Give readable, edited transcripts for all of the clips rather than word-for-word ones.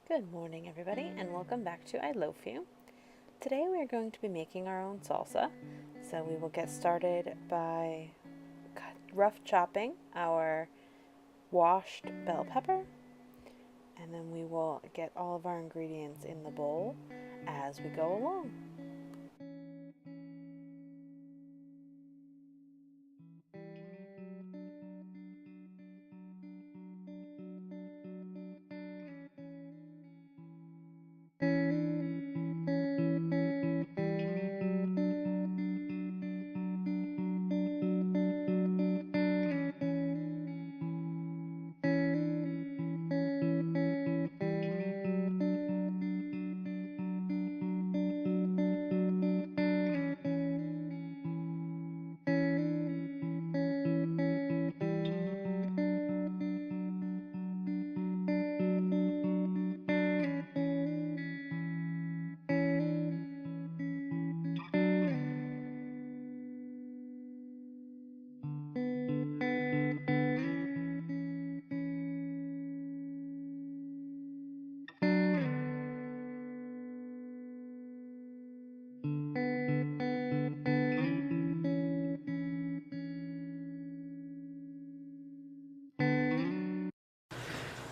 Good morning, everybody, and welcome back to I Loaf You. Today we are going to be making our own salsa. So we will get started by rough chopping our washed bell pepper, and then we will get all of our ingredients in the bowl as we go along.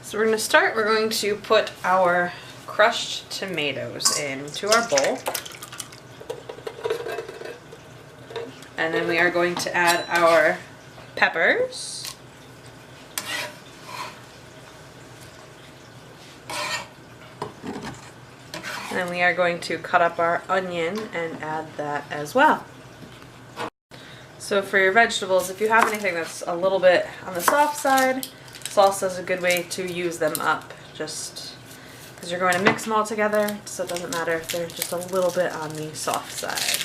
So we're going to start, we're going to put our crushed tomatoes into our bowl. And then we are going to add our peppers. And then we are going to cut up our onion and add that as well. So for your vegetables, if you have anything that's a little bit on the soft side, salsa is a good way to use them up, just because you're going to mix them all together, so it doesn't matter if they're just a little bit on the soft side.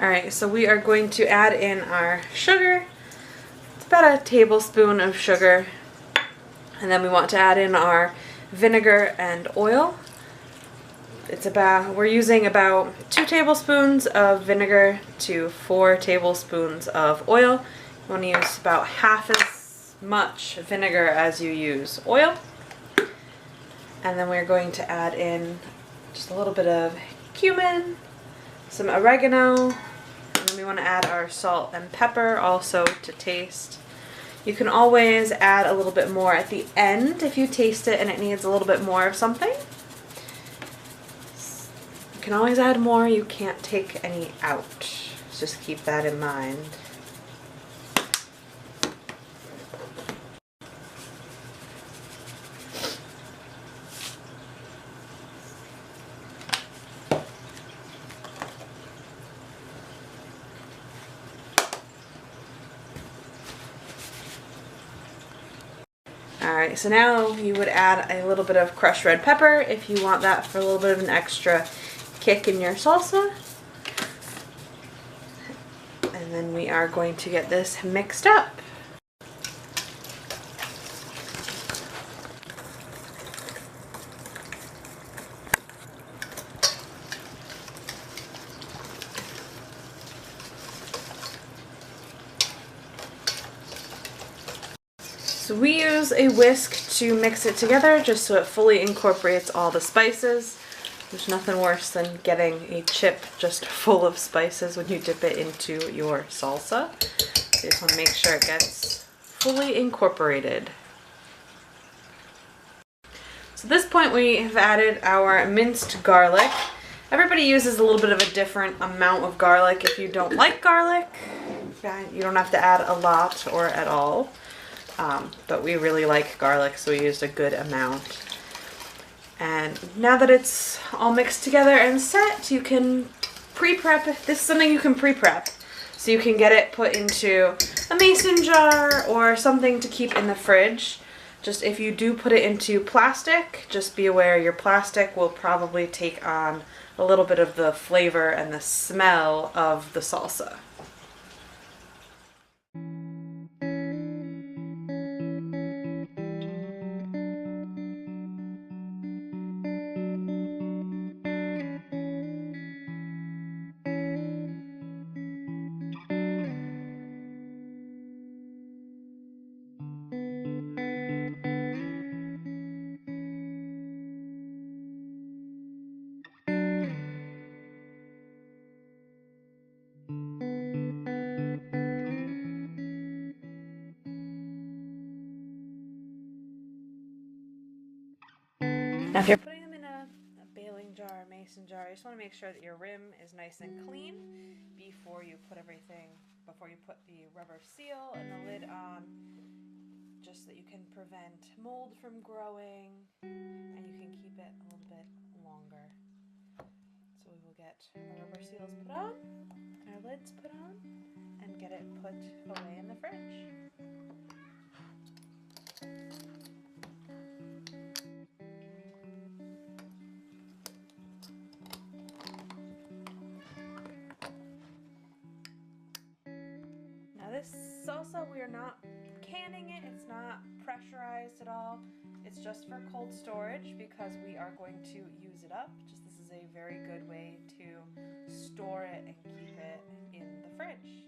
Alright, so we are going to add in our sugar. It's about a tablespoon of sugar. And then we want to add in our vinegar and oil. We're using about 2 tablespoons of vinegar to 4 tablespoons of oil. You want to use about half as much vinegar as you use oil. And then we're going to add in just a little bit of cumin, some oregano, and then we want to add our salt and pepper also to taste. You can always add a little bit more at the end if you taste it and it needs a little bit more of something. You can always add more, you can't take any out. Just keep that in mind. Alright, so now you would add a little bit of crushed red pepper if you want that for a little bit of an extra kick in your salsa. And then we are going to get this mixed up. So we use a whisk to mix it together just so it fully incorporates all the spices. There's nothing worse than getting a chip just full of spices when you dip it into your salsa. So you just want to make sure it gets fully incorporated. So at this point we have added our minced garlic. Everybody uses a little bit of a different amount of garlic. If you don't like garlic, you don't have to add a lot or at all. but we really like garlic, so we used a good amount. And now that it's all mixed together and set, you can pre-prep. This is something you can pre-prep. So you can get it put into a mason jar or something to keep in the fridge. Just if you do put it into plastic, just be aware your plastic will probably take on a little bit of the flavor and the smell of the salsa. Now if you're putting them in a baling jar, a mason jar, you just want to make sure that your rim is nice and clean before you put the rubber seal and the lid on, just so that you can prevent mold from growing and you can keep it a little bit longer. So we will get our rubber seals put on, our lids put on, and get it put away in the fridge. Now this salsa, we are not canning it, it's not pressurized at all. It's just for cold storage because we are going to use it up. Just this is a very good way to store it and keep it in the fridge.